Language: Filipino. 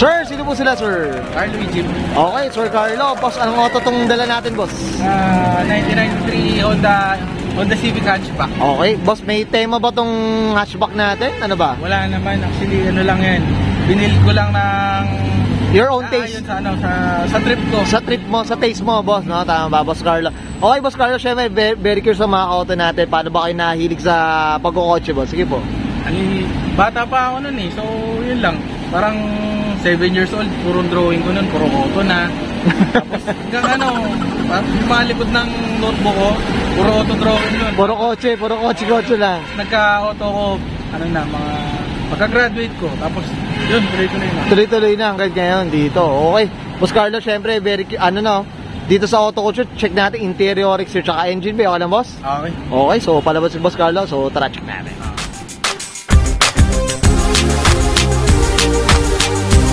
Sir, sino po sila, sir? Carlo Jeep. Okay, Sir Carlo. Boss, anong auto tong dala natin, boss? 1993 Honda Civic hatchback. Okay, boss, may tema ba tong hatchback natin? Ano ba? Wala naman. Actually, ano lang yan. Binil ko lang ng... Your own taste. Yun sa trip ko. Sa trip mo, sa taste mo, boss, no? Tama ba, Boss Carlo? Okay, Boss Carlo, syempre, very curious sa mga auto natin. Paano ba kayo nahilig sa pagkukotse, boss? Sige po. Bata pa ako nun eh. So, yun lang. Parang 7 years old, puro drawing ko nun, puro auto na. Tapos hanggang yung mga likod ng notebook ko, puro auto drawing nun. Puro kotse lang. Nagka-auto ko, mga pagka-graduate ko. Tapos, yun, Tuloy-tuloy na hanggang ngayon dito. Okay. Boss Carlo, syempre, dito sa auto culture, check natin interior, exterior, tsaka engine bay. Okay lang, boss? Okay. Okay, so palabas si Boss Carlo. So, tara, check natin.